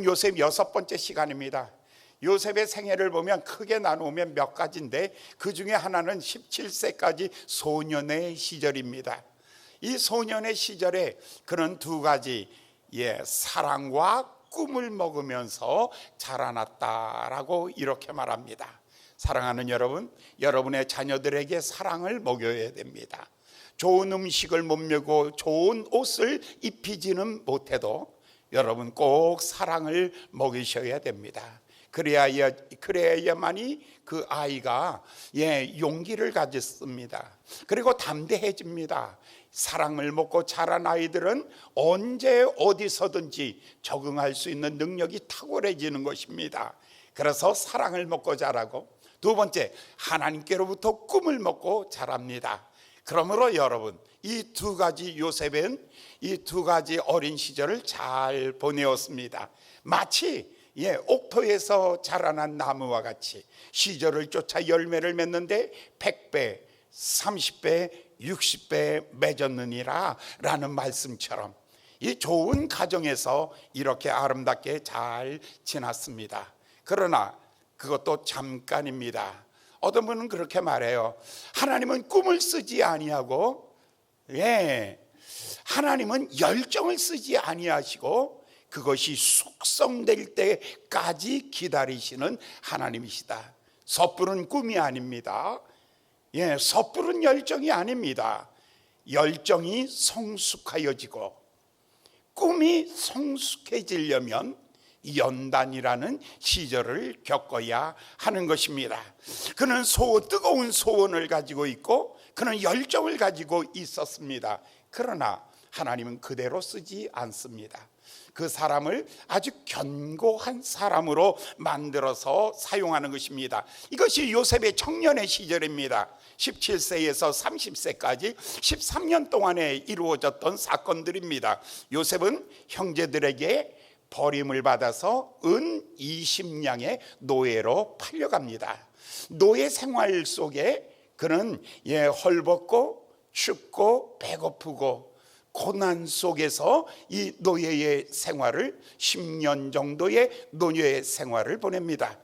요셉 6번째 시간입니다. 요셉의 생애를 보면 크게 나누면 몇 가지인데 그 중에 하나는 17세까지 소년의 시절입니다. 이 소년의 시절에 그는 두 가지 사랑과 꿈을 먹으면서 자라났다라고 이렇게 말합니다. 사랑하는 여러분, 여러분의 자녀들에게 사랑을 먹여야 됩니다. 좋은 음식을 못 먹고 좋은 옷을 입히지는 못해도 여러분 꼭 사랑을 먹이셔야 됩니다. 그래야만이 그 아이가 용기를 가졌습니다. 그리고 담대해집니다. 사랑을 먹고 자란 아이들은 언제 어디서든지 적응할 수 있는 능력이 탁월해지는 것입니다. 그래서 사랑을 먹고 자라고, 두 번째, 하나님께로부터 꿈을 먹고 자랍니다. 그러므로 여러분, 이 두 가지 요셉은 이 두 가지 어린 시절을 잘 보내었습니다. 마치 옥토에서 자라난 나무와 같이 시절을 쫓아 열매를 맺는데 100배, 30배, 60배 맺었느니라 라는 말씀처럼 이 좋은 가정에서 이렇게 아름답게 잘 지났습니다. 그러나 그것도 잠깐입니다. 어떤 분은 그렇게 말해요. 하나님은 꿈을 쓰지 아니하고 하나님은 열정을 쓰지 아니하시고 그것이 숙성될 때까지 기다리시는 하나님이시다. 섣부른 꿈이 아닙니다. 섣부른 열정이 아닙니다. 열정이 성숙하여지고 꿈이 성숙해지려면 연단이라는 시절을 겪어야 하는 것입니다. 그는 뜨거운 소원을 가지고 있고 그는 열정을 가지고 있었습니다. 그러나 하나님은 그대로 쓰지 않습니다. 그 사람을 아주 견고한 사람으로 만들어서 사용하는 것입니다. 이것이 요셉의 청년의 시절입니다. 17세에서 30세까지 13년 동안에 이루어졌던 사건들입니다. 요셉은 형제들에게 버림을 받아서 은 20냥의 노예로 팔려갑니다. 노예 생활 속에 그는 헐벗고 춥고 배고프고 고난 속에서 이 노예의 생활을 10년 정도의 노예 생활을 보냅니다.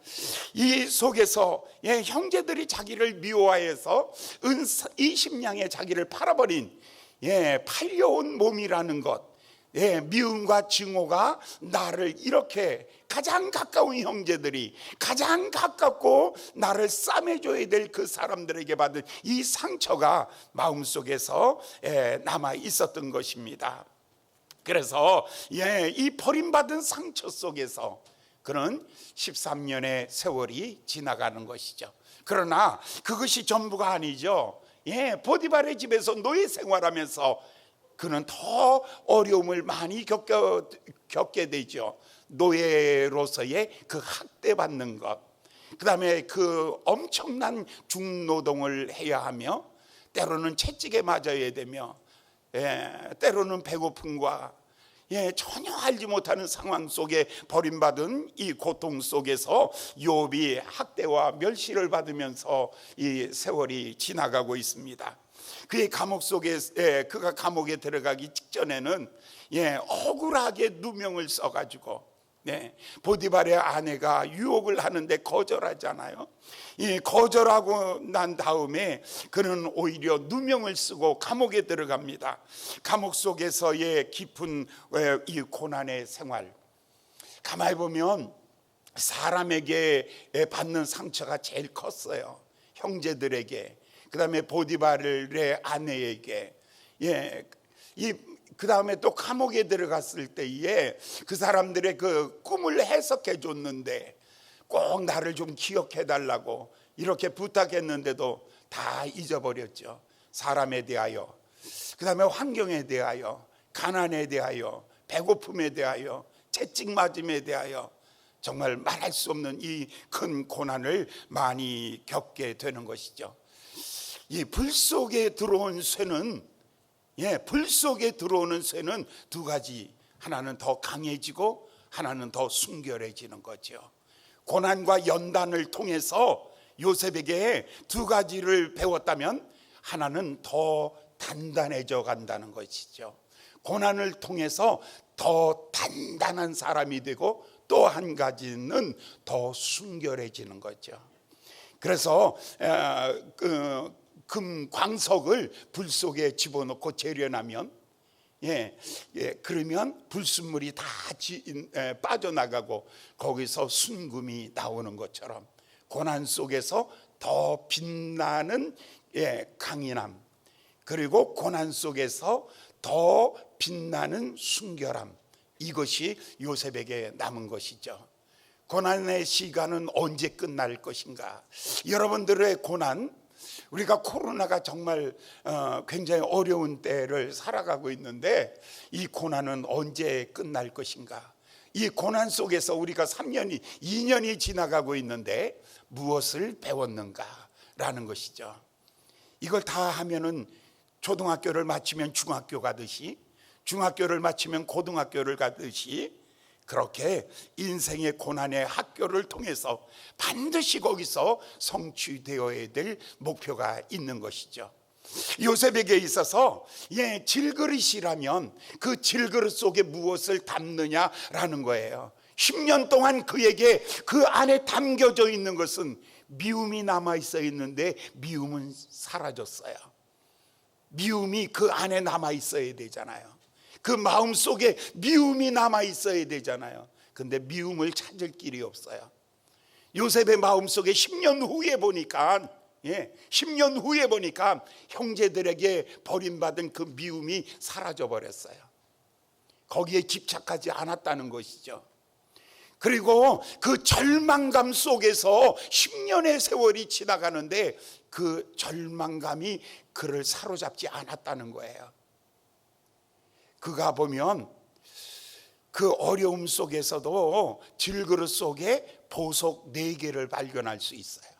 이 속에서 형제들이 자기를 미워해서 은 20냥의 자기를 팔아버린 팔려온 몸이라는 것, 미움과 증오가 나를 이렇게 가장 가까운 형제들이 가장 가깝고 나를 싸매줘야 될 그 사람들에게 받은 이 상처가 마음속에서 남아 있었던 것입니다. 그래서 이 버림받은 상처 속에서 그는 13년의 세월이 지나가는 것이죠. 그러나 그것이 전부가 아니죠. 보디발의 집에서 노예 생활하면서 그는 더 어려움을 많이 겪게 되죠. 노예로서의 그 학대받는 것, 그 다음에 그 엄청난 중노동을 해야 하며 때로는 채찍에 맞아야 되며 때로는 배고픔과 전혀 알지 못하는 상황 속에 버림받은 이 고통 속에서 욥이 학대와 멸시를 받으면서 이 세월이 지나가고 있습니다. 그의 감옥 속에 그가 감옥에 들어가기 직전에는 억울하게 누명을 써가지고 보디발의 아내가 유혹을 하는데 거절하잖아요. 거절하고 난 다음에 그는 오히려 누명을 쓰고 감옥에 들어갑니다. 감옥 속에서의 깊은 이 고난의 생활, 가만히 보면 사람에게 받는 상처가 제일 컸어요. 형제들에게, 그 다음에 보디발의 아내에게, 그 다음에 또 감옥에 들어갔을 때에 그 사람들의 그 꿈을 해석해 줬는데 꼭 나를 좀 기억해 달라고 이렇게 부탁했는데도 다 잊어버렸죠. 사람에 대하여, 그 다음에 환경에 대하여, 가난에 대하여, 배고픔에 대하여, 채찍 맞음에 대하여 정말 말할 수 없는 이 큰 고난을 많이 겪게 되는 것이죠. 이 불 속에 들어온 쇠는 불 속에 들어오는 쇠는 두 가지, 하나는 더 강해지고 하나는 더 순결해지는 거죠. 고난과 연단을 통해서 요셉에게 두 가지를 배웠다면 하나는 더 단단해져 간다는 것이죠. 고난을 통해서 더 단단한 사람이 되고 또 한 가지는 더 순결해지는 거죠. 그래서 금 광석을 불 속에 집어넣고 재련하면 그러면 불순물이 다 빠져나가고 거기서 순금이 나오는 것처럼 고난 속에서 더 빛나는 강인함, 그리고 고난 속에서 더 빛나는 순결함, 이것이 요셉에게 남은 것이죠. 고난의 시간은 언제 끝날 것인가? 여러분들의 고난, 우리가 코로나가 정말 굉장히 어려운 때를 살아가고 있는데 이 고난은 언제 끝날 것인가? 이 고난 속에서 우리가 3년이 2년이 지나가고 있는데 무엇을 배웠는가라는 것이죠. 이걸 다 하면은 초등학교를 마치면 중학교 가듯이, 중학교를 마치면 고등학교를 가듯이, 그렇게 인생의 고난의 학교를 통해서 반드시 거기서 성취되어야 될 목표가 있는 것이죠. 요셉에게 있어서 질그릇이라면 그 질그릇 속에 무엇을 담느냐라는 거예요. 10년 동안 그에게 그 안에 담겨져 있는 것은 미움이 남아 있어 있는데 미움은 사라졌어요. 미움이 그 안에 남아 있어야 되잖아요. 그 마음 속에 미움이 남아 있어야 되잖아요. 근데 미움을 찾을 길이 없어요. 요셉의 마음 속에 10년 후에 보니까 10년 후에 보니까 형제들에게 버림받은 그 미움이 사라져 버렸어요. 거기에 집착하지 않았다는 것이죠. 그리고 그 절망감 속에서 10년의 세월이 지나가는데 그 절망감이 그를 사로잡지 않았다는 거예요. 그가 보면 그 어려움 속에서도 질그릇 속에 보석 4개를 발견할 수 있어요.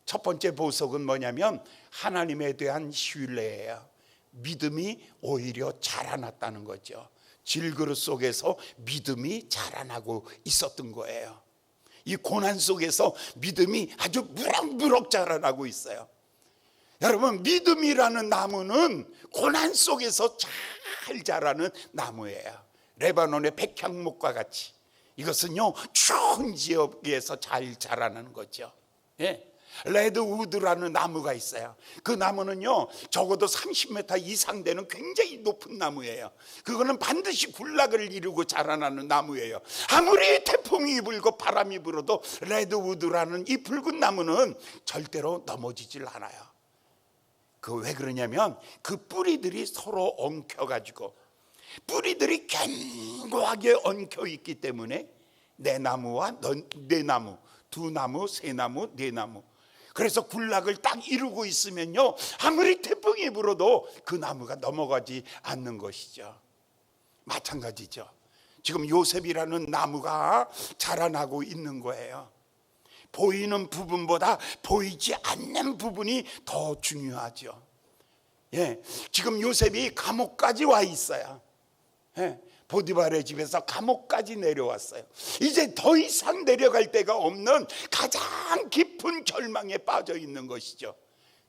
첫 번째 보석은 뭐냐면 하나님에 대한 신뢰예요. 믿음이 오히려 자라났다는 거죠. 질그릇 속에서 믿음이 자라나고 있었던 거예요. 이 고난 속에서 믿음이 아주 무럭무럭 자라나고 있어요. 여러분, 믿음이라는 나무는 고난 속에서 잘 자라는 나무예요. 레바논의 백향목과 같이 이것은요 추운 지역에서 잘 자라는 거죠. 레드우드라는 나무가 있어요. 그 나무는요 적어도 30m 이상 되는 굉장히 높은 나무예요. 그거는 반드시 군락을 이루고 자라나는 나무예요. 아무리 태풍이 불고 바람이 불어도 레드우드라는 이 붉은 나무는 절대로 넘어지질 않아요. 그 왜 그러냐면 그 뿌리들이 서로 엉켜가지고 뿌리들이 견고하게 엉켜 있기 때문에 내 나무와 내 나무, 두 나무, 세 나무, 네 나무, 그래서 군락을 딱 이루고 있으면요 아무리 태풍이 불어도 그 나무가 넘어가지 않는 것이죠. 마찬가지죠. 지금 요셉이라는 나무가 자라나고 있는 거예요. 보이는 부분보다 보이지 않는 부분이 더 중요하죠. 지금 요셉이 감옥까지 와 있어요. 보디발의 집에서 감옥까지 내려왔어요. 이제 더 이상 내려갈 데가 없는 가장 깊은 절망에 빠져 있는 것이죠.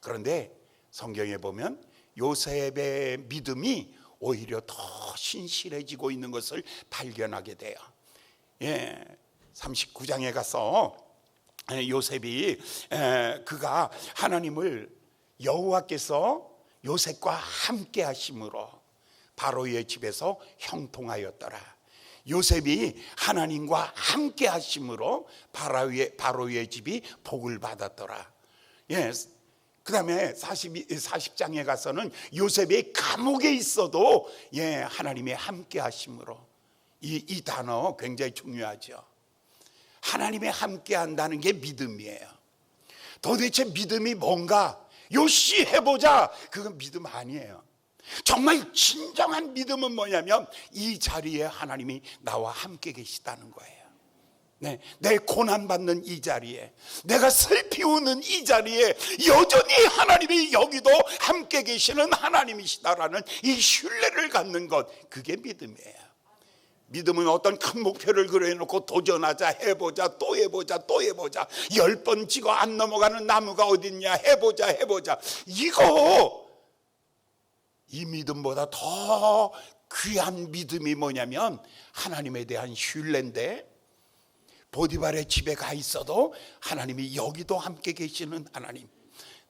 그런데 성경에 보면 요셉의 믿음이 오히려 더 신실해지고 있는 것을 발견하게 돼요. 39장에 가서 요셉이 그가 하나님을 여호와께서 요셉과 함께 하심으로 바로의 집에서 형통하였더라. 요셉이 하나님과 함께 하심으로 바로의 집이 복을 받았더라. 그 다음에 40장에 가서는 요셉이 감옥에 있어도 하나님이 함께 하심으로, 이 단어 굉장히 중요하죠. 하나님이 함께 한다는 게 믿음이에요. 도대체 믿음이 뭔가? 요시 해보자, 그건 믿음 아니에요. 정말 진정한 믿음은 뭐냐면 이 자리에 하나님이 나와 함께 계시다는 거예요. 내 고난받는 이 자리에, 내가 슬피 우는 이 자리에 여전히 하나님이 여기도 함께 계시는 하나님이시다라는 이 신뢰를 갖는 것, 그게 믿음이에요. 믿음은 어떤 큰 목표를 그려놓고 도전하자, 해보자, 또 해보자, 또 해보자, 10번 찍어 안 넘어가는 나무가 어딨냐, 해보자. 이 믿음보다 더 귀한 믿음이 뭐냐면 하나님에 대한 신뢰인데, 보디발의 집에 가 있어도 하나님이 여기도 함께 계시는 하나님.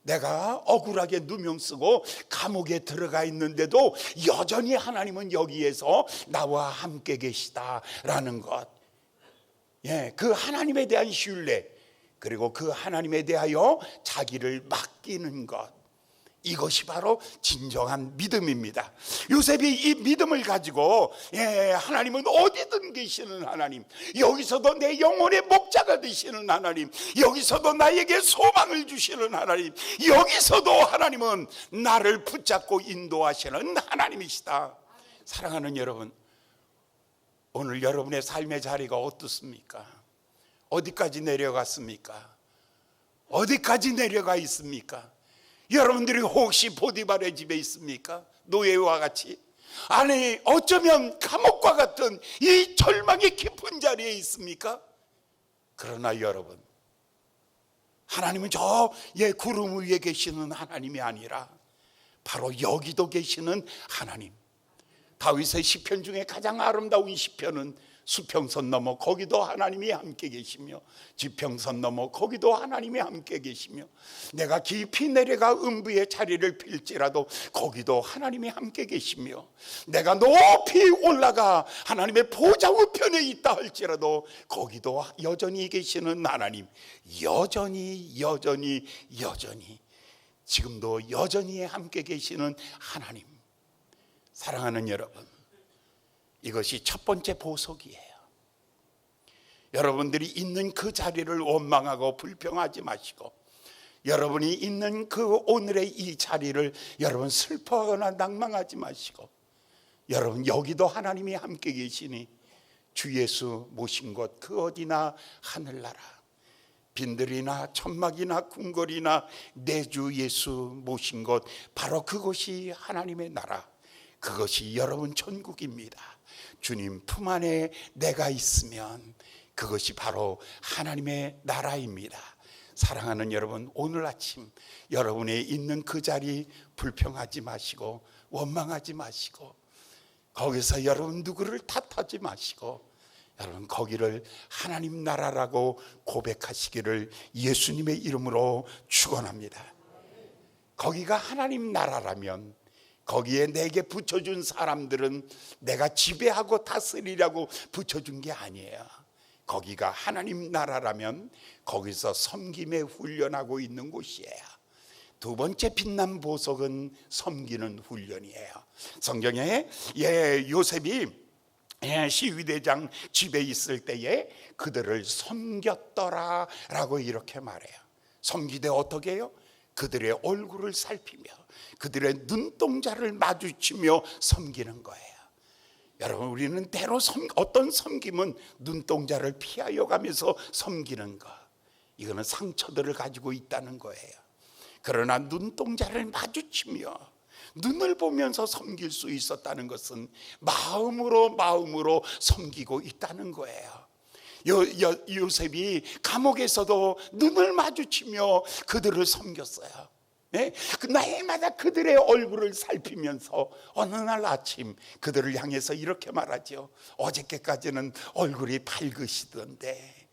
내가 억울하게 누명 쓰고 감옥에 들어가 있는데도 여전히 하나님은 여기에서 나와 함께 계시다라는 것. 그 하나님에 대한 신뢰, 그리고 그 하나님에 대하여 자기를 맡기는 것, 이것이 바로 진정한 믿음입니다. 요셉이 이 믿음을 가지고 하나님은 어디든 계시는 하나님, 여기서도 내 영혼의 목자가 되시는 하나님, 여기서도 나에게 소망을 주시는 하나님, 여기서도 하나님은 나를 붙잡고 인도하시는 하나님이시다. 사랑하는 여러분, 오늘 여러분의 삶의 자리가 어떻습니까? 어디까지 내려갔습니까? 어디까지 내려가 있습니까? 여러분들이 혹시 보디발의 집에 있습니까? 노예와 같이? 아니, 어쩌면 감옥과 같은 이 절망의 깊은 자리에 있습니까? 그러나 여러분, 하나님은 저 구름 위에 계시는 하나님이 아니라 바로 여기도 계시는 하나님. 다윗의 시편 중에 가장 아름다운 시편은 수평선 넘어 거기도 하나님이 함께 계시며, 지평선 넘어 거기도 하나님이 함께 계시며, 내가 깊이 내려가 음부의 자리를 필지라도 거기도 하나님이 함께 계시며, 내가 높이 올라가 하나님의 보좌 우편에 있다 할지라도 거기도 여전히 계시는 하나님. 여전히 지금도 여전히 함께 계시는 하나님. 사랑하는 여러분, 이것이 첫 번째 보석이에요. 여러분들이 있는 그 자리를 원망하고 불평하지 마시고, 여러분이 있는 그 오늘의 이 자리를 여러분 슬퍼하거나 낭망하지 마시고, 여러분 여기도 하나님이 함께 계시니 주 예수 모신 곳 그 어디나 하늘나라, 빈들이나 천막이나 궁궐이나 내 주 예수 모신 곳 바로 그것이 하나님의 나라, 그것이 여러분 천국입니다. 주님 품 안에 내가 있으면 그것이 바로 하나님의 나라입니다. 사랑하는 여러분, 오늘 아침 여러분의 있는 그 자리 불평하지 마시고 원망하지 마시고, 거기서 여러분 누구를 탓하지 마시고, 여러분 거기를 하나님 나라라고 고백하시기를 예수님의 이름으로 축원합니다. 거기가 하나님 나라라면 거기에 내게 붙여준 사람들은 내가 지배하고 다스리라고 붙여준 게 아니에요. 거기가 하나님 나라라면 거기서 섬김에 훈련하고 있는 곳이에요. 두 번째 빛난 보석은 섬기는 훈련이에요. 성경에 요셉이 시위대장 집에 있을 때에 그들을 섬겼더라 라고 이렇게 말해요. 섬기되 어떻게 해요? 그들의 얼굴을 살피며 그들의 눈동자를 마주치며 섬기는 거예요. 여러분, 우리는 때로 어떤 섬김은 눈동자를 피하여 가면서 섬기는 것, 이거는 상처들을 가지고 있다는 거예요. 그러나 눈동자를 마주치며 눈을 보면서 섬길 수 있었다는 것은 마음으로 섬기고 있다는 거예요. 요셉이 감옥에서도 눈을 마주치며 그들을 섬겼어요. 날마다 그들의 얼굴을 살피면서 어느 날 아침 그들을 향해서 이렇게 말하죠. 어저께까지는 얼굴이 밝으시던데,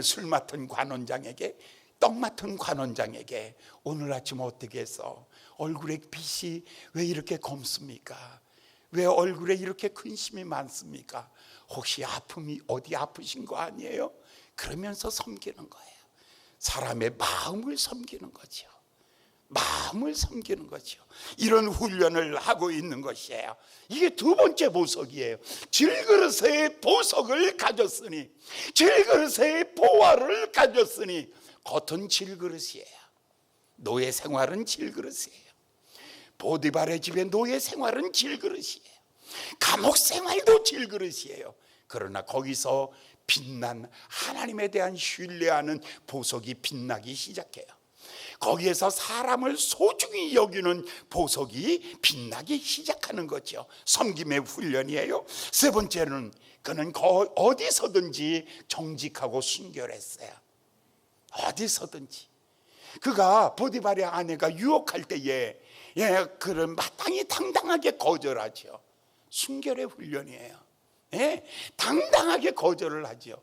술 맡은 관원장에게, 떡 맡은 관원장에게 오늘 아침 어떻게 해서 얼굴에 빛이 왜 이렇게 검습니까? 왜 얼굴에 이렇게 근심이 많습니까? 혹시 아픔이 어디 아프신 거 아니에요? 그러면서 섬기는 거예요. 사람의 마음을 섬기는 거죠. 마음을 섬기는 거죠. 이런 훈련을 하고 있는 것이에요. 이게 두 번째 보석이에요. 질그릇의 보석을 가졌으니, 질그릇의 보화를 가졌으니, 겉은 질그릇이에요. 노예 생활은 질그릇이에요. 보디발의 집의 노예 생활은 질그릇이에요. 감옥 생활도 질그릇이에요. 그러나 거기서 빛난 하나님에 대한 신뢰하는 보석이 빛나기 시작해요. 거기에서 사람을 소중히 여기는 보석이 빛나기 시작하는 거죠. 섬김의 훈련이에요. 세 번째는 그는 어디서든지 정직하고 순결했어요. 어디서든지. 그가 보디발의 아내가 유혹할 때에 그를 마땅히 당당하게 거절하죠. 순결의 훈련이에요. 당당하게 거절을 하죠.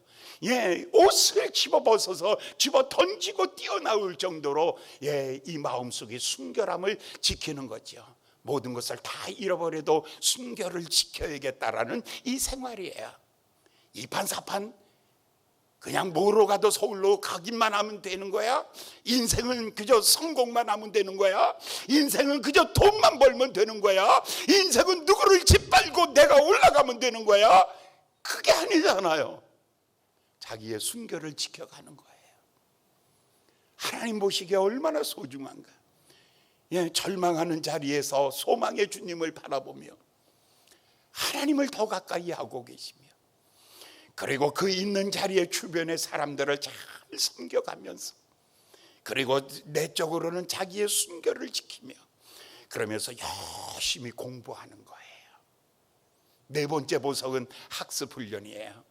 옷을 집어 벗어서 집어 던지고 뛰어나올 정도로 이 마음속의 순결함을 지키는 거죠. 모든 것을 다 잃어버려도 순결을 지켜야겠다라는 이 생활이에요. 이판사판 그냥 뭐로 가도 서울로 가기만 하면 되는 거야? 인생은 그저 성공만 하면 되는 거야? 인생은 그저 돈만 벌면 되는 거야? 인생은 누구를 짓밟고 내가 올라가면 되는 거야? 그게 아니잖아요. 자기의 순결을 지켜가는 거예요. 하나님 보시기에 얼마나 소중한가. 절망하는 자리에서 소망의 주님을 바라보며 하나님을 더 가까이 하고 계시며, 그리고 그 있는 자리의 주변의 사람들을 잘 섬겨가면서, 그리고 내적으로는 자기의 순결을 지키며, 그러면서 열심히 공부하는 거예요. 네 번째 보석은 학습 훈련이에요.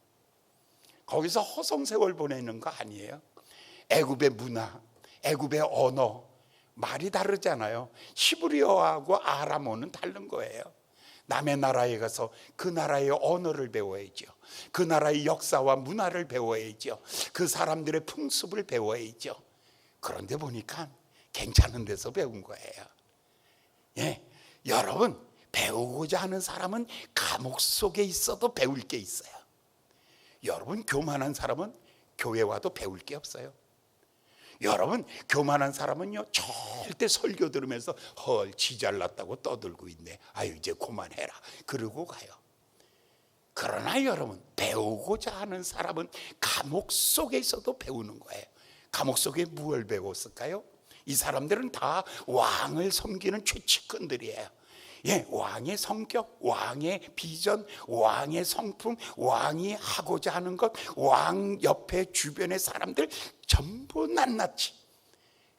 거기서 허송세월 보내는 거 아니에요. 애굽의 문화, 애굽의 언어, 말이 다르잖아요. 히브리어하고 아람어는 다른 거예요. 남의 나라에 가서 그 나라의 언어를 배워야죠. 그 나라의 역사와 문화를 배워야죠. 그 사람들의 풍습을 배워야죠. 그런데 보니까 괜찮은 데서 배운 거예요. 여러분, 배우고자 하는 사람은 감옥 속에 있어도 배울 게 있어요. 여러분, 교만한 사람은 교회 와도 배울 게 없어요. 여러분, 교만한 사람은요, 절대 설교 들으면서 헐, 지 잘났다고 떠들고 있네, 아유 이제 그만해라 그러고 가요. 그러나 여러분, 배우고자 하는 사람은 감옥 속에 있어도 배우는 거예요. 감옥 속에 무엇을 배웠을까요? 이 사람들은 다 왕을 섬기는 최측근들이에요. 왕의 성격, 왕의 비전, 왕의 성품, 왕이 하고자 하는 것, 왕 옆에 주변의 사람들 전부 낱낱이.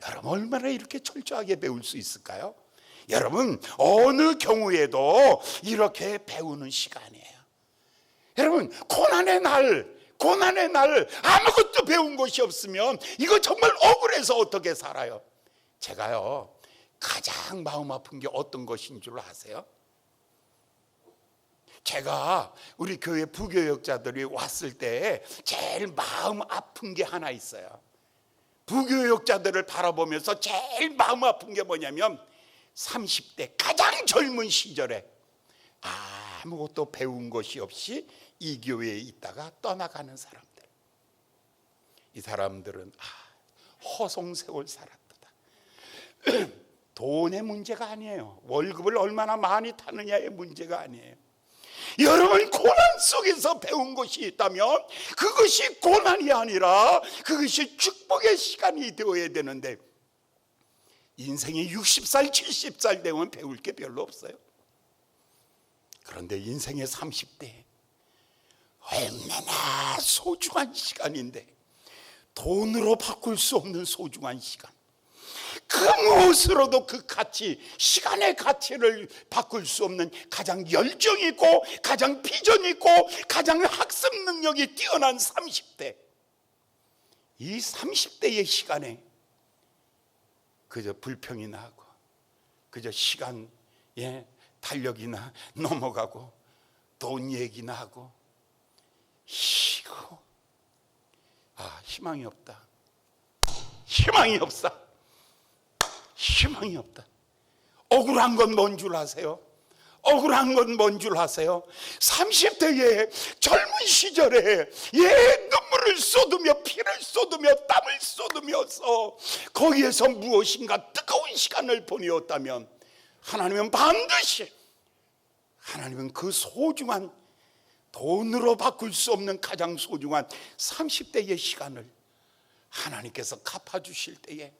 여러분, 얼마나 이렇게 철저하게 배울 수 있을까요? 여러분, 어느 경우에도 이렇게 배우는 시간이에요. 여러분, 고난의 날 아무것도 배운 것이 없으면 이거 정말 억울해서 어떻게 살아요? 제가요, 가장 마음 아픈 게 어떤 것인 줄 아세요? 제가 우리 교회 부교역자들이 왔을 때 제일 마음 아픈 게 하나 있어요. 부교역자들을 바라보면서 제일 마음 아픈 게 뭐냐면 30대 가장 젊은 시절에 아무것도 배운 것이 없이 이 교회에 있다가 떠나가는 사람들. 이 사람들은 허송세월 살았다. 돈의 문제가 아니에요. 월급을 얼마나 많이 타느냐의 문제가 아니에요. 여러분, 고난 속에서 배운 것이 있다면 그것이 고난이 아니라 그것이 축복의 시간이 되어야 되는데, 인생이 60살 70살 되면 배울 게 별로 없어요. 그런데 인생의 30대 얼마나 소중한 시간인데, 돈으로 바꿀 수 없는 소중한 시간, 그 무엇으로도 그 가치, 시간의 가치를 바꿀 수 없는 가장 열정 있고 가장 비전 있고 가장 학습 능력이 뛰어난 30대. 이 30대의 시간에 그저 불평이나 하고 그저 시간 달력이나 넘어가고 돈 얘기나 하고 쉬고 희망이 없다. 희망이 없다. 희망이 없다. 억울한 건 뭔 줄 아세요? 억울한 건 뭔 줄 아세요? 30대에 젊은 시절에 눈물을 쏟으며 피를 쏟으며 땀을 쏟으면서 거기에서 무엇인가 뜨거운 시간을 보내었다면, 하나님은 반드시, 하나님은 그 소중한, 돈으로 바꿀 수 없는 가장 소중한 30대의 시간을 하나님께서 갚아주실 때에,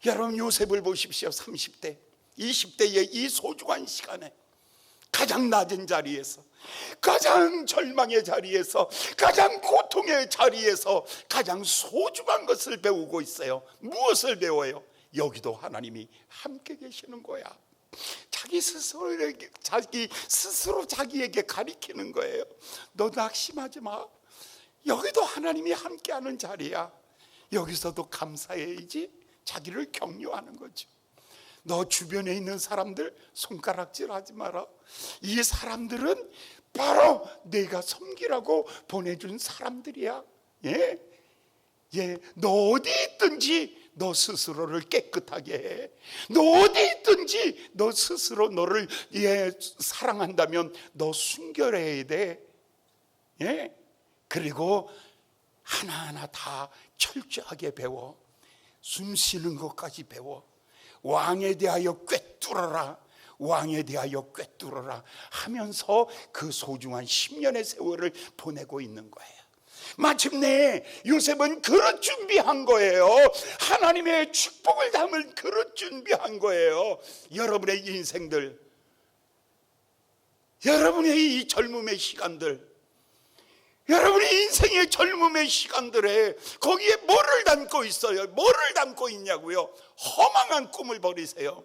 여러분 요셉을 보십시오. 30대 20대의 이 소중한 시간에 가장 낮은 자리에서, 가장 절망의 자리에서, 가장 고통의 자리에서 가장 소중한 것을 배우고 있어요. 무엇을 배워요? 여기도 하나님이 함께 계시는 거야. 자기 스스로 자기에게 가리키는 거예요. 너 낙심하지 마. 여기도 하나님이 함께하는 자리야. 여기서도 감사해야지. 자기를 격려하는 거죠. 너 주변에 있는 사람들 손가락질하지 마라. 이 사람들은 바로 내가 섬기라고 보내준 사람들이야. 예? 예, 너 어디 있든지 너 스스로를 깨끗하게 해. 너 어디 있든지 너 스스로 너를 사랑한다면 너 순결해야 돼. 예? 그리고 하나하나 다 철저하게 배워. 숨 쉬는 것까지 배워. 왕에 대하여 꿰뚫어라. 왕에 대하여 꿰뚫어라 하면서 그 소중한 10년의 세월을 보내고 있는 거예요. 마침내 요셉은 그릇 준비한 거예요. 하나님의 축복을 담을 그릇 준비한 거예요. 여러분의 인생들, 여러분의 이 젊음의 시간들, 여러분의 인생의 젊음의 시간들에 거기에 뭐를 담고 있어요? 뭐를 담고 있냐고요? 허망한 꿈을 버리세요.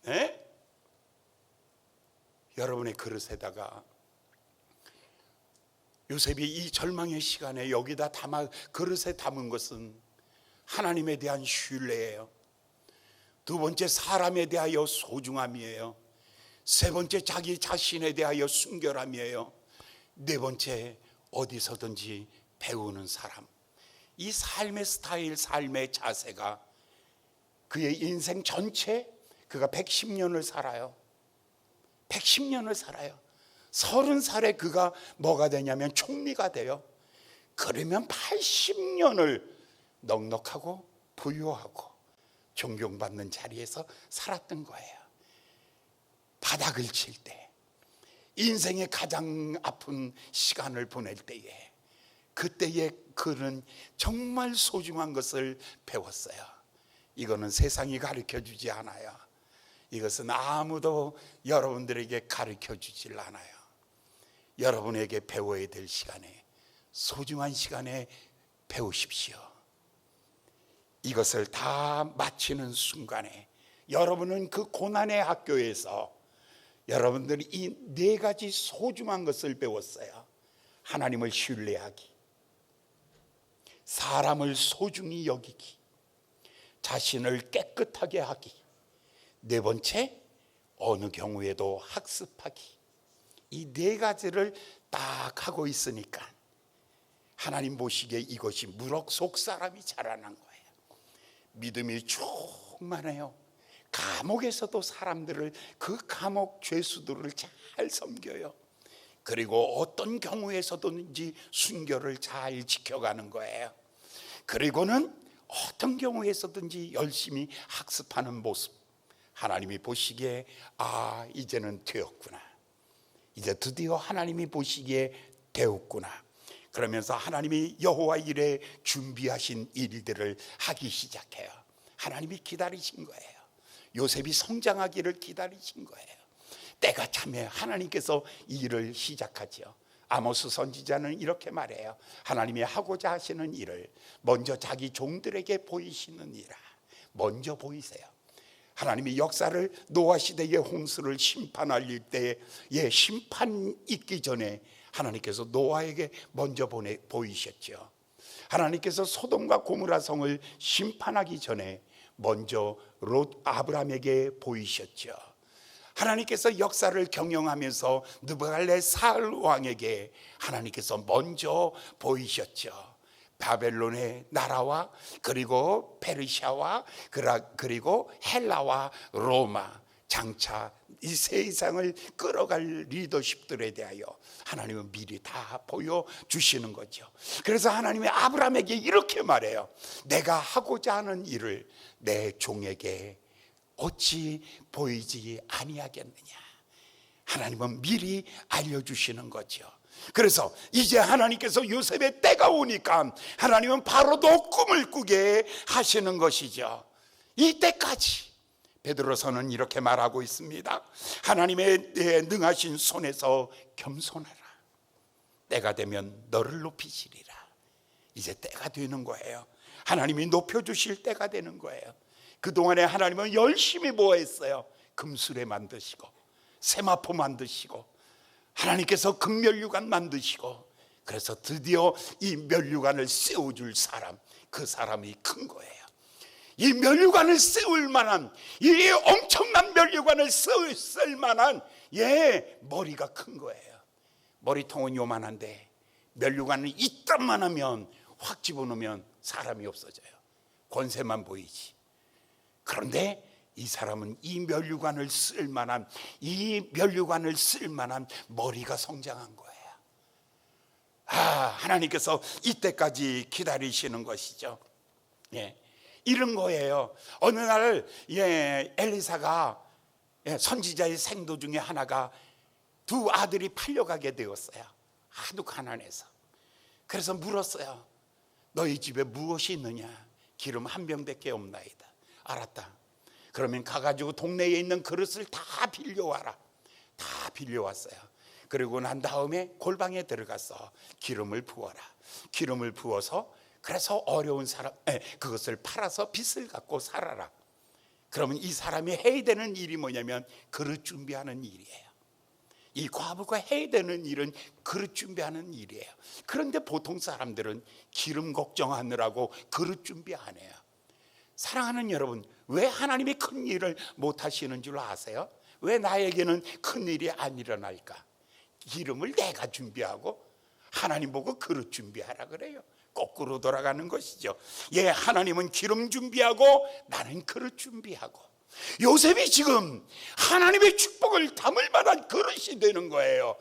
네? 여러분의 그릇에다가 요셉이 이 절망의 시간에 여기다 그릇에 담은 것은 하나님에 대한 신뢰예요. 두 번째, 사람에 대하여 소중함이에요. 세 번째, 자기 자신에 대하여 순결함이에요. 네 번째, 어디서든지 배우는 사람. 이 삶의 스타일, 삶의 자세가 그의 인생 전체, 그가 110년을 살아요. 110년을 살아요. 30살에 그가 뭐가 되냐면 총리가 돼요. 그러면 80년을 넉넉하고 부유하고 존경받는 자리에서 살았던 거예요. 바닥을 칠 때, 인생의 가장 아픈 시간을 보낼 때에, 그때에 그는 정말 소중한 것을 배웠어요. 이거는 세상이 가르쳐주지 않아요. 이것은 아무도 여러분들에게 가르쳐주질 않아요. 여러분에게 배워야 될 시간에, 소중한 시간에 배우십시오. 이것을 다 마치는 순간에 여러분은 그 고난의 학교에서 여러분들이 이 네 가지 소중한 것을 배웠어요. 하나님을 신뢰하기, 사람을 소중히 여기기, 자신을 깨끗하게 하기, 네 번째, 어느 경우에도 학습하기. 이 네 가지를 딱 하고 있으니까 하나님 보시기에 이것이 무럭 속 사람이 자라난 거예요. 믿음이 충만해요. 감옥에서도 사람들을, 그 감옥 죄수들을 잘 섬겨요. 그리고 어떤 경우에서든지 순결을 잘 지켜가는 거예요. 그리고는 어떤 경우에서든지 열심히 학습하는 모습. 하나님이 보시기에 이제는 되었구나. 이제 드디어 하나님이 보시기에 되었구나. 그러면서 하나님이 여호와 일에 준비하신 일들을 하기 시작해요. 하나님이 기다리신 거예요. 요셉이 성장하기를 기다리신 거예요. 때가 참에 하나님께서 이 일을 시작하죠. 아모스 선지자는 이렇게 말해요. 하나님이 하고자 하시는 일을 먼저 자기 종들에게 보이시는 이라. 먼저 보이세요. 하나님이 역사를 노아 시대의 홍수를 심판할 때에 심판 있기 전에 하나님께서 노아에게 먼저 보이셨죠. 하나님께서 소돔과 고모라 성을 심판하기 전에 먼저 아브라함에게 보이셨죠. 하나님께서 역사를 경영하면서 느부갈네살 왕에게 하나님께서 먼저 보이셨죠. 바벨론의 나라와 그리고 페르시아와 그리고 헬라와 로마, 장차 이 세상을 끌어갈 리더십들에 대하여 하나님은 미리 다 보여주시는 거죠. 그래서 하나님이 아브라함에게 이렇게 말해요. 내가 하고자 하는 일을 내 종에게 어찌 보이지 아니하겠느냐. 하나님은 미리 알려주시는 거죠. 그래서 이제 하나님께서 요셉의 때가 오니까 하나님은 바로도 꿈을 꾸게 하시는 것이죠. 이때까지 베드로서는 이렇게 말하고 있습니다. 하나님의 능하신 손에서 겸손하라. 때가 되면 너를 높이시리라. 이제 때가 되는 거예요. 하나님이 높여주실 때가 되는 거예요. 그동안에 하나님은 열심히 뭐 했어요? 금수레 만드시고 세마포 만드시고 하나님께서 금면류관 만드시고, 그래서 드디어 이 면류관을 세워줄 사람, 그 사람이 큰 거예요. 이 면류관을 세울 만한, 이 엄청난 면류관을 세울 만한 머리가 큰 거예요. 머리통은 요만한데 면류관을 이딴만 하면 확 집어넣으면 사람이 없어져요. 권세만 보이지. 그런데 이 사람은 이 면류관을 쓸만한 머리가 성장한 거예요. 하나님께서 이때까지 기다리시는 것이죠. 이런 거예요. 어느 날 엘리사가 선지자의 생도 중에 하나가 두 아들이 팔려가게 되었어요. 하도 가난해서. 그래서 물었어요. 너희 집에 무엇이 있느냐? 기름 한 병밖에 없나이다. 알았다. 그러면 가가지고 동네에 있는 그릇을 다 빌려와라. 다 빌려왔어요. 그리고 난 다음에 골방에 들어가서 기름을 부어라. 기름을 부어서 그래서 어려운 사람 그것을 팔아서 빚을 갚고 살아라. 그러면 이 사람이 해야 되는 일이 뭐냐면 그릇 준비하는 일이에요. 이 과부가 해야 되는 일은 그릇 준비하는 일이에요. 그런데 보통 사람들은 기름 걱정하느라고 그릇 준비 안 해요. 사랑하는 여러분, 왜 하나님이 큰 일을 못 하시는 줄 아세요? 왜 나에게는 큰 일이 안 일어날까? 기름을 내가 준비하고 하나님 보고 그릇 준비하라 그래요. 거꾸로 돌아가는 것이죠. 하나님은 기름 준비하고 나는 그릇 준비하고. 요셉이 지금 하나님의 축복을 담을 만한 그릇이 되는 거예요.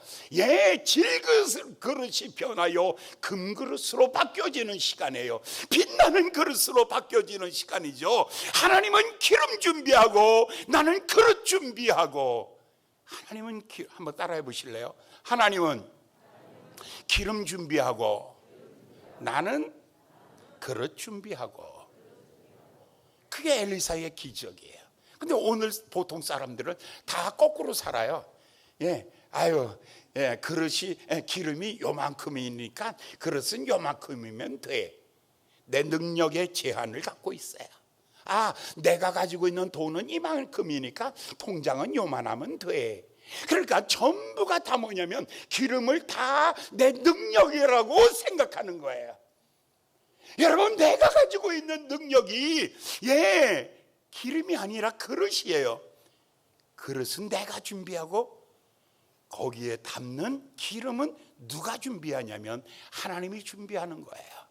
질그릇 그릇이 변하여 금그릇으로 바뀌어지는 시간이에요. 빛나는 그릇으로 바뀌어지는 시간이죠. 하나님은 기름 준비하고 나는 그릇 준비하고. 하나님은 한번 따라해 보실래요? 하나님은 기름 준비하고 나는 그릇 준비하고. 그게 엘리사의 기적이에요. 근데 오늘 보통 사람들은 다 거꾸로 살아요. 그릇이 기름이 요만큼이니까 그릇은 요만큼이면 돼. 내 능력의 제한을 갖고 있어요. 내가 가지고 있는 돈은 이만큼이니까 통장은 요만하면 돼. 그러니까 전부가 다 뭐냐면 기름을 다 내 능력이라고 생각하는 거예요. 여러분, 내가 가지고 있는 능력이 기름이 아니라 그릇이에요. 그릇은 내가 준비하고 거기에 담는 기름은 누가 준비하냐면 하나님이 준비하는 거예요.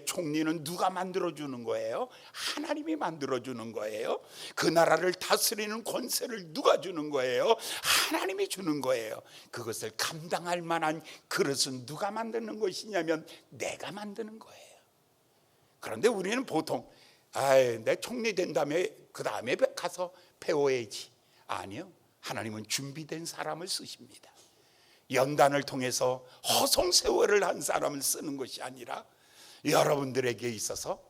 총리는 누가 만들어주는 거예요? 하나님이 만들어주는 거예요. 그 나라를 다스리는 권세를 누가 주는 거예요? 하나님이 주는 거예요. 그것을 감당할 만한 그릇은 누가 만드는 것이냐면 내가 만드는 거예요. 그런데 우리는 보통 내 총리 된 다음에 그 다음에 가서 배워야지. 아니요, 하나님은 준비된 사람을 쓰십니다. 연단을 통해서 허송세월을 한 사람을 쓰는 것이 아니라 여러분들에게 있어서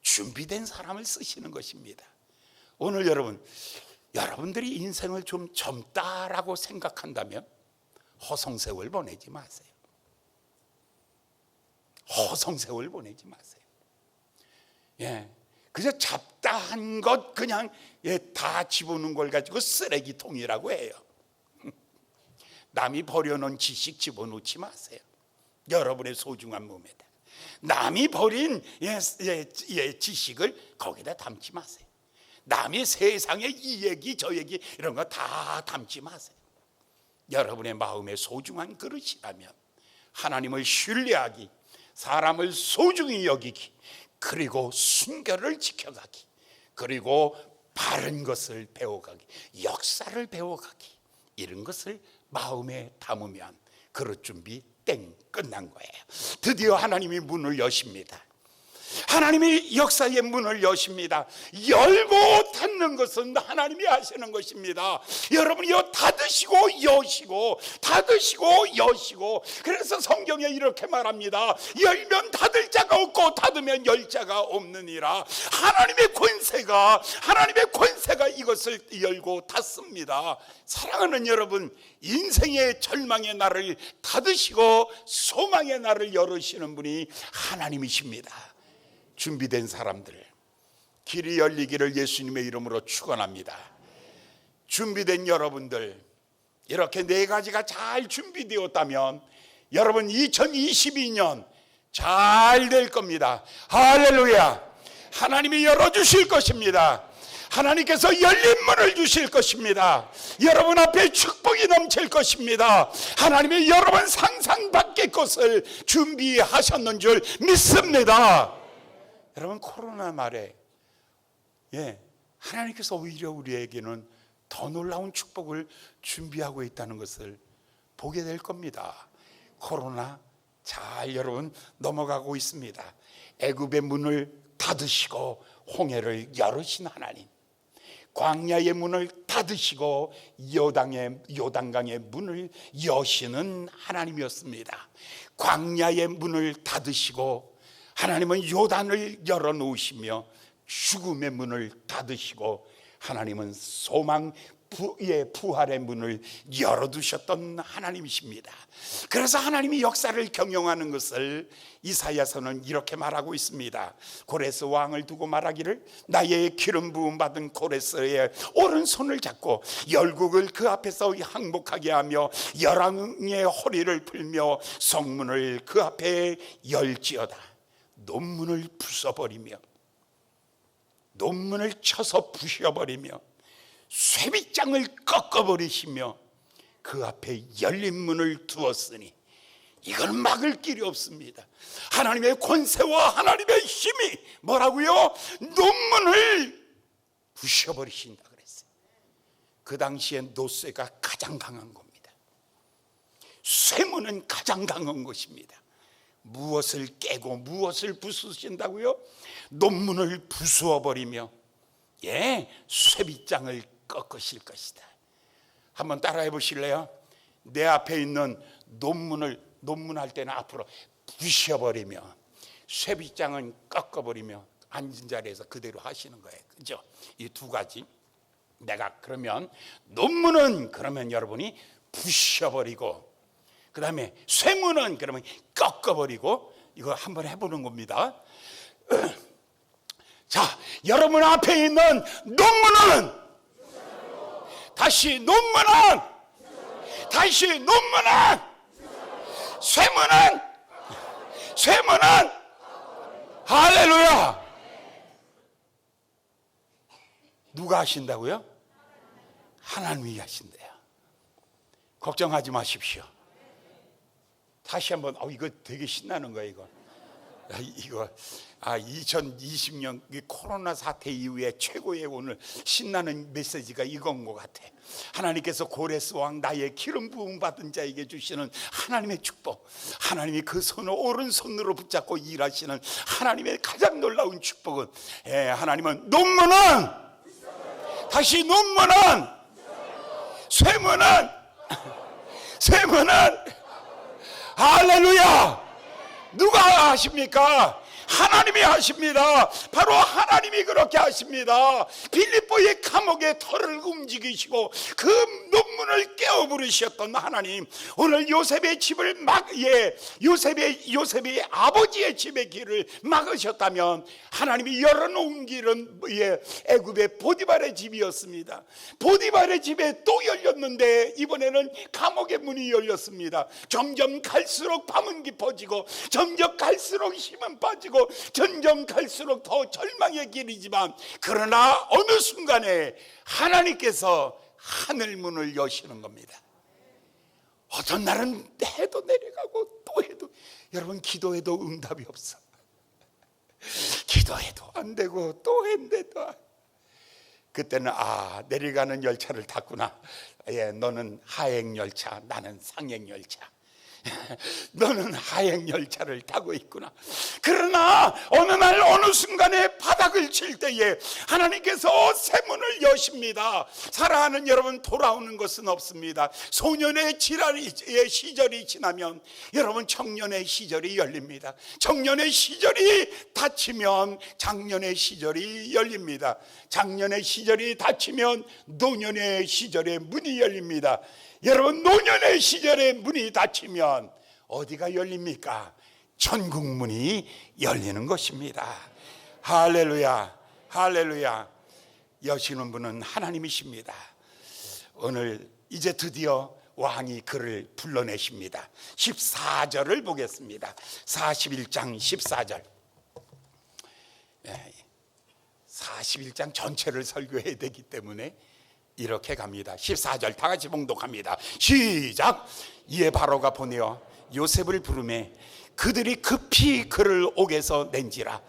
준비된 사람을 쓰시는 것입니다. 오늘 여러분들이 인생을 좀 젊다라고 생각한다면 허송세월 보내지 마세요. 허송세월 보내지 마세요. 그저 잡다한 것 그냥 다 집어넣은 걸 가지고 쓰레기통이라고 해요. 남이 버려놓은 지식 집어넣지 마세요. 여러분의 소중한 몸에다. 남이 버린 지식을 거기다 담지 마세요. 남이 세상의 이 얘기 저 얘기 이런 거 다 담지 마세요. 여러분의 마음에 소중한 그릇이라면 하나님을 신뢰하기, 사람을 소중히 여기기, 그리고 순결을 지켜가기, 그리고 바른 것을 배워가기, 역사를 배워가기, 이런 것을 마음에 담으면 그릇 준비 땡 끝난 거예요. 드디어 하나님이 문을 여십니다. 하나님이 역사의 문을 여십니다. 열고 닫는 것은 하나님이 하시는 것입니다. 여러분이요, 닫으시고 여시고 닫으시고 여시고. 그래서 성경에 이렇게 말합니다. 열면 닫을 자가 없고 닫으면 열 자가 없느니라. 하나님의 권세가 이것을 열고 닫습니다. 사랑하는 여러분, 인생의 절망의 날을 닫으시고 소망의 날을 열으시는 분이 하나님이십니다. 준비된 사람들, 길이 열리기를 예수님의 이름으로 축원합니다. 준비된 여러분들, 이렇게 네 가지가 잘 준비되었다면 여러분 2022년 잘 될 겁니다. 할렐루야. 하나님이 열어주실 것입니다. 하나님께서 열린 문을 주실 것입니다. 여러분 앞에 축복이 넘칠 것입니다. 하나님이 여러분 상상 밖의 것을 준비하셨는 줄 믿습니다. 여러분, 코로나 말에 하나님께서 오히려 우리에게는 더 놀라운 축복을 준비하고 있다는 것을 보게 될 겁니다. 코로나 잘 여러분 넘어가고 있습니다. 애굽의 문을 닫으시고 홍해를 열으신 하나님, 광야의 문을 닫으시고 요단강의 문을 여시는 하나님이었습니다. 광야의 문을 닫으시고 하나님은 요단을 열어놓으시며 죽음의 문을 닫으시고 하나님은 부활의 문을 열어두셨던 하나님이십니다. 그래서 하나님이 역사를 경영하는 것을 이사야서는 이렇게 말하고 있습니다. 고레스 왕을 두고 말하기를, 나의 기름 부음 받은 고레스의 오른손을 잡고 열국을 그 앞에서 항복하게 하며 열왕의 허리를 풀며 성문을 그 앞에 열지어다. 논문을 부숴버리며 논문을 쳐서 부셔버리며 쇠빗장을 꺾어버리시며 그 앞에 열린 문을 두었으니 이건 막을 길이 없습니다. 하나님의 권세와 하나님의 힘이 뭐라고요? 논문을 부셔버리신다 그랬어요. 그 당시에 노쇠가 가장 강한 겁니다. 쇠문은 가장 강한 것입니다. 무엇을 깨고 무엇을 부수신다고요? 논문을 부수어버리며 쇠빗장을 꺾으실 것이다. 한번 따라해 보실래요? 내 앞에 있는 논문할 때는 앞으로 부셔버리며 쇠빗장은 꺾어버리며 앉은 자리에서 그대로 하시는 거예요. 그죠? 이 두 가지. 내가 그러면 논문은 그러면 여러분이 부셔버리고, 그 다음에 쇠문은 그러면 꺾어버리고, 이거 한번 해보는 겁니다. 자, 여러분 앞에 있는 논문은 다시 논문은 쇠문은 할렐루야. 누가 하신다고요? 하나님이 하신대요. 걱정하지 마십시오. 다시 한번 이거 되게 신나는 거예요. 이거 2020년 코로나 사태 이후에 최고의 오늘 신나는 메시지가 이건 것 같아. 하나님께서 고레스 왕 나의 기름 부음 받은 자에게 주시는 하나님의 축복, 하나님이 그 손을 오른손으로 붙잡고 일하시는 하나님의 가장 놀라운 축복은, 하나님은 논문은 다시 논문은 쇠문은 할렐루야. 누가 하십니까? 하나님이 하십니다. 바로 하나님이 그렇게 하십니다. 빌립보의 감옥의 털을 움직이시고 그 논문을 깨어 부르셨던 하나님, 오늘 요셉의 집을 요셉의 아버지의 집의 길을 막으셨다면, 하나님이 열어놓은 길은 애굽의 보디발의 집이었습니다. 보디발의 집에 또 열렸는데 이번에는 감옥의 문이 열렸습니다. 점점 갈수록 밤은 깊어지고, 점점 갈수록 힘은 빠지고, 점점 갈수록 더 절망의 길이지만, 그러나 어느 순간에 하나님께서 하늘문을 여시는 겁니다. 어떤 날은 해도 내려가고 또 해도, 여러분 기도해도 응답이 없어. 기도해도 안 되고 또 했는데도, 그때는 내려가는 열차를 탔구나. 너는 하행열차, 나는 상행열차. 너는 하행열차를 타고 있구나. 그러나 어느 날 어느 순간에 바닥을 칠 때에 하나님께서 새 문을 여십니다. 사랑하는 여러분, 돌아오는 것은 없습니다. 소년의 시절이 지나면 여러분 청년의 시절이 열립니다. 청년의 시절이 닫히면 장년의 시절이 열립니다. 장년의 시절이 닫히면 노년의 시절의 문이 열립니다. 여러분, 노년의 시절에 문이 닫히면 어디가 열립니까? 천국 문이 열리는 것입니다. 할렐루야, 할렐루야. 여시는 분은 하나님이십니다. 오늘 이제 드디어 왕이 그를 불러내십니다. 14절을 보겠습니다. 41장 14절. 41장 전체를 설교해야 되기 때문에 이렇게 갑니다. 14절 다 같이 봉독합니다. 시작. 이에 바로가 보내어 요셉을 부르매 그들이 급히 그를 옥에서 낸지라.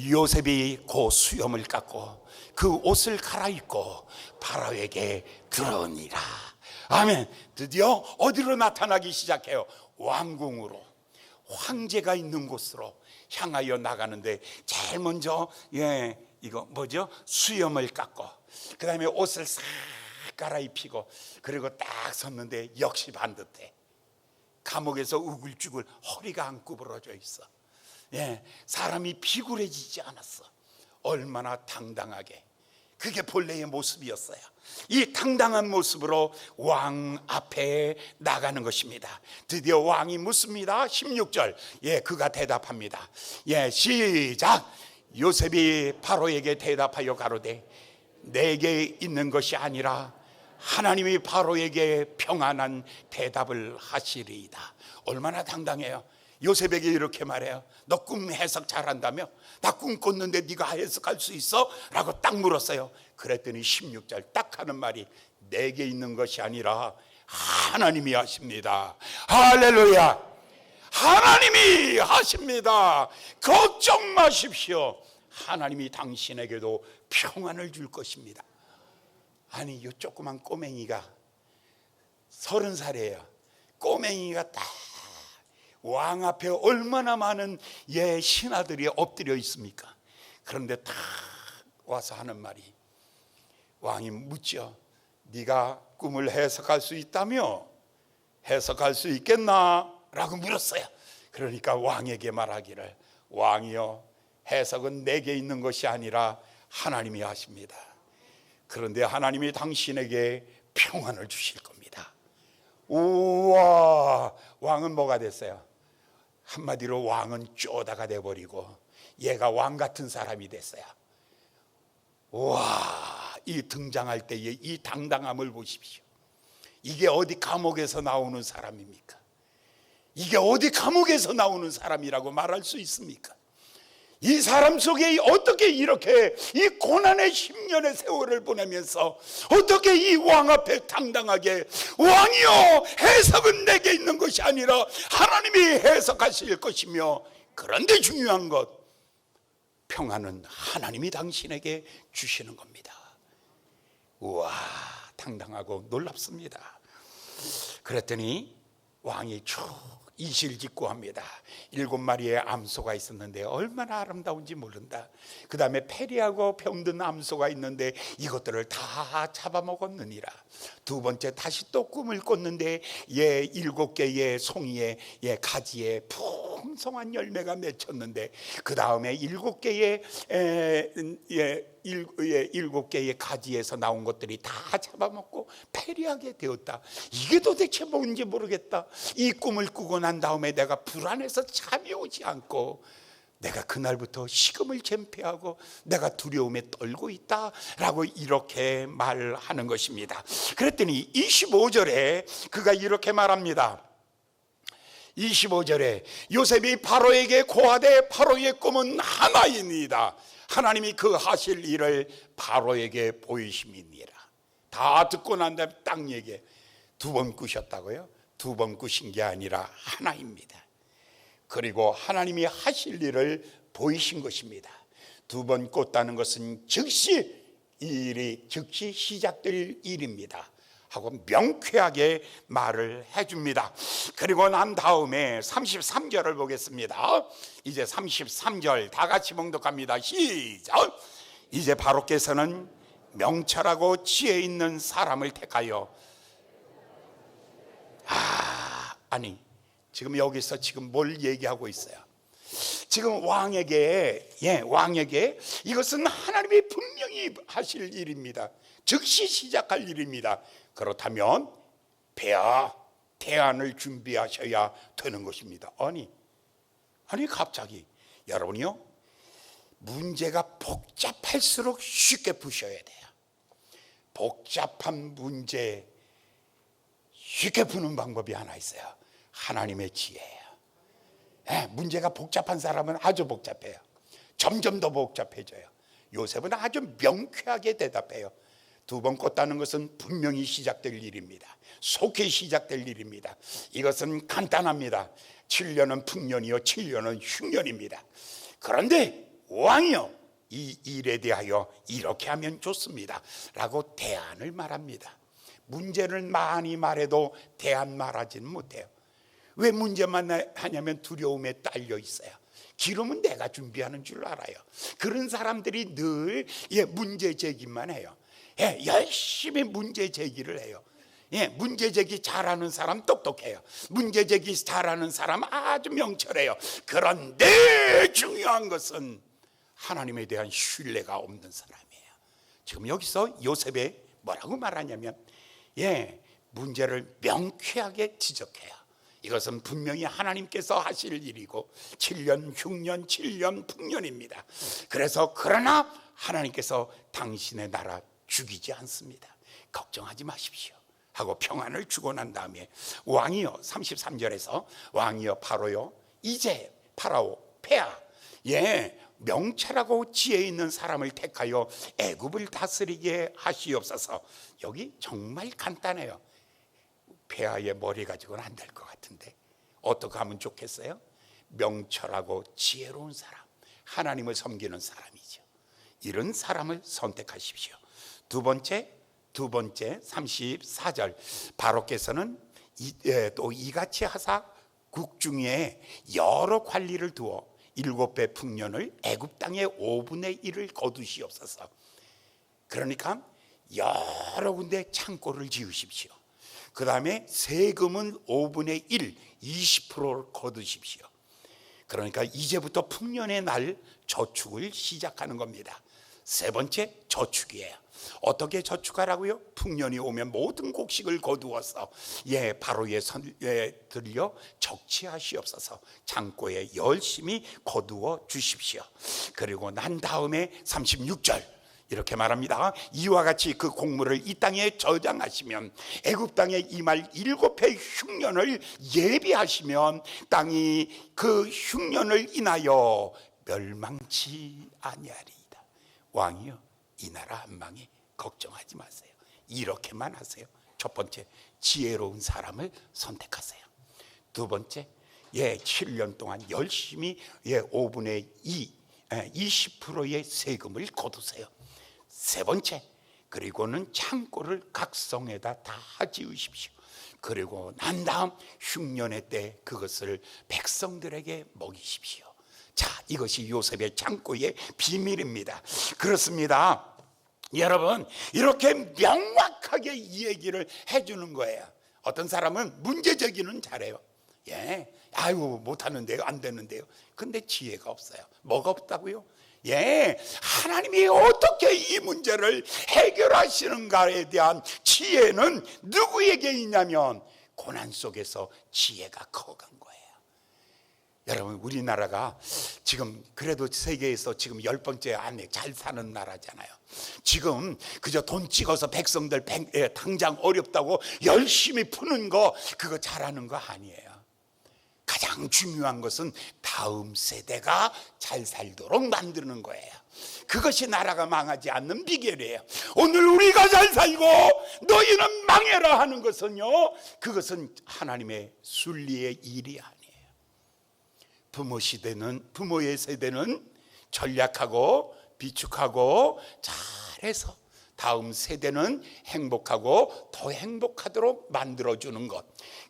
요셉이 곧 수염을 깎고 그 옷을 갈아입고 바로에게 들어오니라. 아멘. 드디어 어디로 나타나기 시작해요? 왕궁으로, 황제가 있는 곳으로 향하여 나가는데, 제일 먼저 이거 뭐죠? 수염을 깎고 그 다음에 옷을 싹 갈아입히고, 그리고 딱 섰는데 역시 반듯해. 감옥에서 우글쭈글 허리가 안 구부러져 있어. 사람이 비굴해지지 않았어. 얼마나 당당하게. 그게 본래의 모습이었어요. 이 당당한 모습으로 왕 앞에 나가는 것입니다. 드디어 왕이 묻습니다. 16절. 그가 대답합니다. 시작. 요셉이 바로에게 대답하여 가로되 내게 있는 것이 아니라 하나님이 바로에게 평안한 대답을 하시리이다. 얼마나 당당해요. 요셉에게 이렇게 말해요. 너 꿈 해석 잘한다며? 나 꿈 꿨는데 네가 해석할 수 있어? 라고 딱 물었어요. 그랬더니 16절 딱 하는 말이, 내게 있는 것이 아니라 하나님이 하십니다. 할렐루야. 하나님이 하십니다. 걱정 마십시오. 하나님이 당신에게도 평안을 줄 것입니다. 아니, 이 조그만 꼬맹이가 30살이에요. 꼬맹이가 딱 왕 앞에 얼마나 많은 신하들이 엎드려 있습니까? 그런데 딱 와서 하는 말이, 왕이 묻죠. 네가 꿈을 해석할 수 있다며? 해석할 수 있겠나? 라고 물었어요. 그러니까 왕에게 말하기를, 왕이여, 해석은 내게 있는 것이 아니라 하나님이 하십니다. 그런데 하나님이 당신에게 평안을 주실 겁니다. 우와, 왕은 뭐가 됐어요? 한마디로 왕은 쪼다가 돼버리고 얘가 왕 같은 사람이 됐어요. 와, 이 등장할 때의 이 당당함을 보십시오. 이게 어디 감옥에서 나오는 사람입니까? 이게 어디 감옥에서 나오는 사람이라고 말할 수 있습니까? 이 사람 속에 어떻게 이렇게 이 고난의 10년의 세월을 보내면서 어떻게 이 왕 앞에 당당하게, 왕이여, 해석은 내게 있는 것이 아니라 하나님이 해석하실 것이며, 그런데 중요한 것, 평안은 하나님이 당신에게 주시는 겁니다. 우와, 당당하고 놀랍습니다. 그랬더니 왕이 쭉 이실직고합니다. 7마리의 암소가 있었는데 얼마나 아름다운지 모른다. 그 다음에 패리하고 병든 암소가 있는데 이것들을 다 잡아먹었느니라. 두 번째 다시 또 꿈을 꿨는데 7개의 송이의 가지에 풍성한 열매가 맺혔는데, 그 다음에 7개의 7개의 가지에서 나온 것들이 다 잡아먹고 패리하게 되었다. 이게 도대체 뭔지 모르겠다. 이 꿈을 꾸고 난 다음에 내가 불안해서 잠이 오지 않고, 내가 그날부터 식음을 잼폐하고 내가 두려움에 떨고 있다라고 이렇게 말하는 것입니다. 그랬더니 25절에 그가 이렇게 말합니다. 25절에 요셉이 바로에게 고하되 바로의 꿈은 하나이니이다. 하나님이 그 하실 일을 바로에게 보이심이니라. 다 듣고 난 다음에 딱 얘기해. 2번 꾸셨다고요? 2번 꾸신 게 아니라 하나입니다. 그리고 하나님이 하실 일을 보이신 것입니다. 2번 꿨다는 것은 즉시 이 일이 즉시 시작될 일입니다 하고 명쾌하게 말을 해줍니다. 그리고 난 다음에 33절을 보겠습니다. 이제 33절 다 같이 봉독합니다. 시작. 이제 바로께서는 명철하고 지혜 있는 사람을 택하여, 아니 지금 여기서 지금 뭘 얘기하고 있어요? 지금 왕에게 이것은 하나님이 분명히 하실 일입니다. 즉시 시작할 일입니다. 그렇다면 대안을 준비하셔야 되는 것입니다. 아니 갑자기 여러분이요, 문제가 복잡할수록 쉽게 푸셔야 돼요. 복잡한 문제 쉽게 푸는 방법이 하나 있어요. 하나님의 지혜예요. 문제가 복잡한 사람은 아주 복잡해요. 점점 더 복잡해져요. 요셉은 아주 명쾌하게 대답해요. 두 번 꽂다는 것은 분명히 시작될 일입니다. 속히 시작될 일입니다. 이것은 간단합니다. 7년은 풍년이요 7년은 흉년입니다. 그런데 왕이요, 이 일에 대하여 이렇게 하면 좋습니다 라고 대안을 말합니다. 문제를 많이 말해도 대안 말하지는 못해요. 왜 문제만 하냐면 두려움에 딸려 있어요. 기름은 내가 준비하는 줄 알아요. 그런 사람들이 늘 문제 제기만 해요. 열심히 문제 제기를 해요. 문제 제기 잘하는 사람 똑똑해요. 문제 제기 잘하는 사람 아주 명철해요. 그런데 중요한 것은 하나님에 대한 신뢰가 없는 사람이에요. 지금 여기서 요셉이 뭐라고 말하냐면 문제를 명쾌하게 지적해요. 이것은 분명히 하나님께서 하실 일이고 7년 흉년 7년 풍년입니다. 그래서 그러나 하나님께서 당신의 나라 죽이지 않습니다. 걱정하지 마십시오 하고 평안을 주고 난 다음에 왕이여, 33절에서 왕이여 파로요, 이제 파라오 폐하 명철하고 지혜 있는 사람을 택하여 애굽을 다스리게 하시옵소서. 여기 정말 간단해요. 폐하의 머리 가지고는 안 될 것 같은데 어떻게 하면 좋겠어요? 명철하고 지혜로운 사람, 하나님을 섬기는 사람이죠. 이런 사람을 선택하십시오. 두 번째 34절 바로께서는 또 이같이 하사 국중에 여러 관리를 두어 7배 풍년을 애굽 땅의 5분의 1을 거두시옵소서. 그러니까 여러 군데 창고를 지으십시오. 그 다음에 세금은 5분의 1, 20%를 거두십시오. 그러니까 이제부터 풍년의 날 저축을 시작하는 겁니다. 세 번째 저축이에요. 어떻게 저축하라고요? 풍년이 오면 모든 곡식을 거두어서 바로에 들려 적치하시옵소서. 창고에 열심히 거두어 주십시오. 그리고 난 다음에 36절 이렇게 말합니다. 이와 같이 그 곡물을 이 땅에 저장하시면 애굽 땅에 임할 7해 흉년을 예비하시면 땅이 그 흉년을 인하여 멸망치 아니하리이다. 왕이여, 이 나라 한 방에 걱정하지 마세요. 이렇게만 하세요. 첫 번째, 지혜로운 사람을 선택하세요. 두 번째, 7년 동안 열심히 5분의 2, 20%의 세금을 거두세요. 세 번째, 그리고는 창고를 각 성에다 다 지으십시오. 그리고 난 다음 흉년의 때 그것을 백성들에게 먹이십시오. 자, 이것이 요셉의 창고의 비밀입니다. 그렇습니다. 여러분, 이렇게 명확하게 이 얘기를 해주는 거예요. 어떤 사람은 문제 제기는 잘해요. 아유, 못하는데요, 안 되는데요. 근데 지혜가 없어요. 뭐가 없다고요? 하나님이 어떻게 이 문제를 해결하시는가에 대한 지혜는 누구에게 있냐면 고난 속에서 지혜가 커간 거예요. 여러분, 우리나라가 지금 그래도 세계에서 지금 10번째 안에 잘 사는 나라잖아요. 지금 그저 돈 찍어서 백성들 당장 어렵다고 열심히 푸는 거, 그거 잘하는 거 아니에요. 가장 중요한 것은 다음 세대가 잘 살도록 만드는 거예요. 그것이 나라가 망하지 않는 비결이에요. 오늘 우리가 잘 살고 너희는 망해라 하는 것은요, 그것은 하나님의 순리의 일이 아니에요. 부모의 세대는 전략하고 비축하고 잘해서 다음 세대는 행복하고 더 행복하도록 만들어주는 것,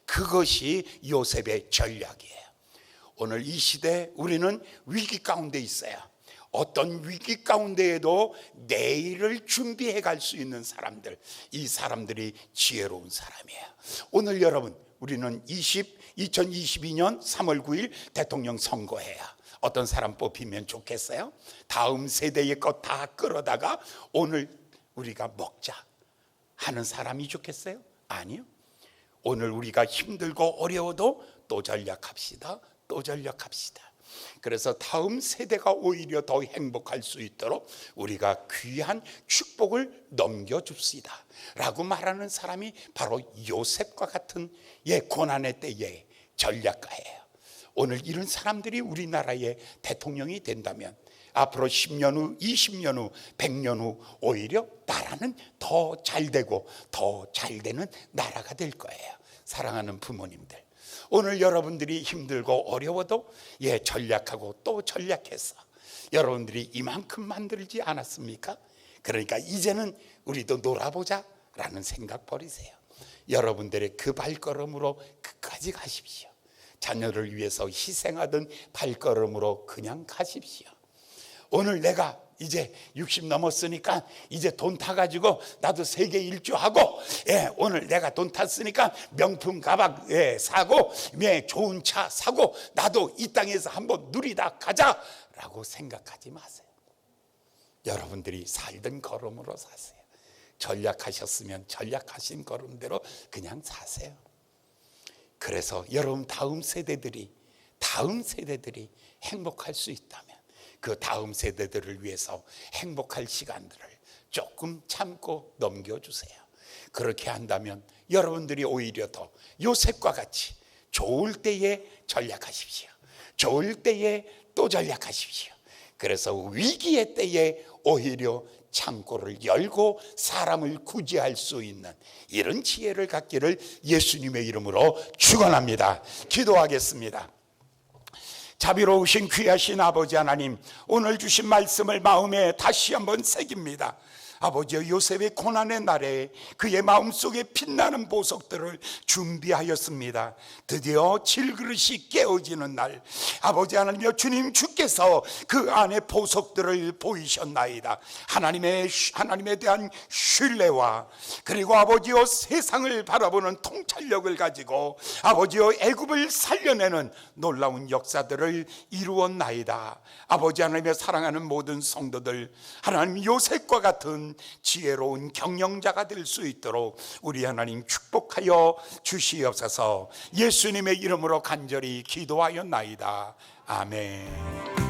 그것이 요셉의 전략이에요. 오늘 이 시대 우리는 위기 가운데 있어요. 어떤 위기 가운데에도 내일을 준비해 갈 수 있는 사람들, 이 사람들이 지혜로운 사람이에요. 오늘 여러분, 우리는 2022년 3월 9일 대통령 선거해요. 어떤 사람 뽑히면 좋겠어요? 다음 세대의 것 다 끌어다가 오늘 우리가 먹자 하는 사람이 좋겠어요? 아니요. 오늘 우리가 힘들고 어려워도 또 전략합시다. 또 전략합시다. 그래서 다음 세대가 오히려 더 행복할 수 있도록 우리가 귀한 축복을 넘겨줍시다 라고 말하는 사람이 바로 요셉과 같은 고난의 때의 전략가예요. 오늘 이런 사람들이 우리나라의 대통령이 된다면 앞으로 10년 후, 20년 후, 100년 후 오히려 나라는 더 잘 되고 더 잘 되는 나라가 될 거예요. 사랑하는 부모님들, 오늘 여러분들이 힘들고 어려워도 전략하고 또 전략해서 여러분들이 이만큼 만들지 않았습니까? 그러니까 이제는 우리도 놀아보자 라는 생각 버리세요. 여러분들의 그 발걸음으로 끝까지 가십시오. 자녀를 위해서 희생하던 발걸음으로 그냥 가십시오. 오늘 내가 이제 60 넘었으니까 이제 돈 타가지고 나도 세계 일주하고, 오늘 내가 돈 탔으니까 명품 가방 사고, 좋은 차 사고, 나도 이 땅에서 한번 누리다 가자 라고 생각하지 마세요. 여러분들이 살던 걸음으로 사세요. 전략하셨으면 전략하신 걸음대로 그냥 사세요. 그래서 여러분 다음 세대들이 행복할 수 있다면 그 다음 세대들을 위해서 행복할 시간들을 조금 참고 넘겨주세요. 그렇게 한다면 여러분들이 오히려 더 요셉과 같이 좋을 때에 전략하십시오. 좋을 때에 또 전략하십시오. 그래서 위기의 때에 오히려 창고를 열고 사람을 구제할 수 있는 이런 지혜를 갖기를 예수님의 이름으로 축원합니다. 기도하겠습니다. 자비로우신 귀하신 아버지 하나님, 오늘 주신 말씀을 마음에 다시 한번 새깁니다. 아버지여, 요셉의 고난의 날에 그의 마음속에 빛나는 보석들을 준비하였습니다. 드디어 질그릇이 깨어지는 날, 아버지 하나님여, 주님께서 그 안에 보석들을 보이셨나이다. 하나님에 대한 신뢰와 그리고 아버지여 세상을 바라보는 통찰력을 가지고 아버지여 애굽을 살려내는 놀라운 역사들을 이루었나이다. 아버지 하나님의 사랑하는 모든 성도들, 하나님 요셉과 같은 지혜로운 경영자가 될 수 있도록 우리 하나님 축복하여 주시옵소서. 예수님의 이름으로 간절히 기도하였나이다. 아멘.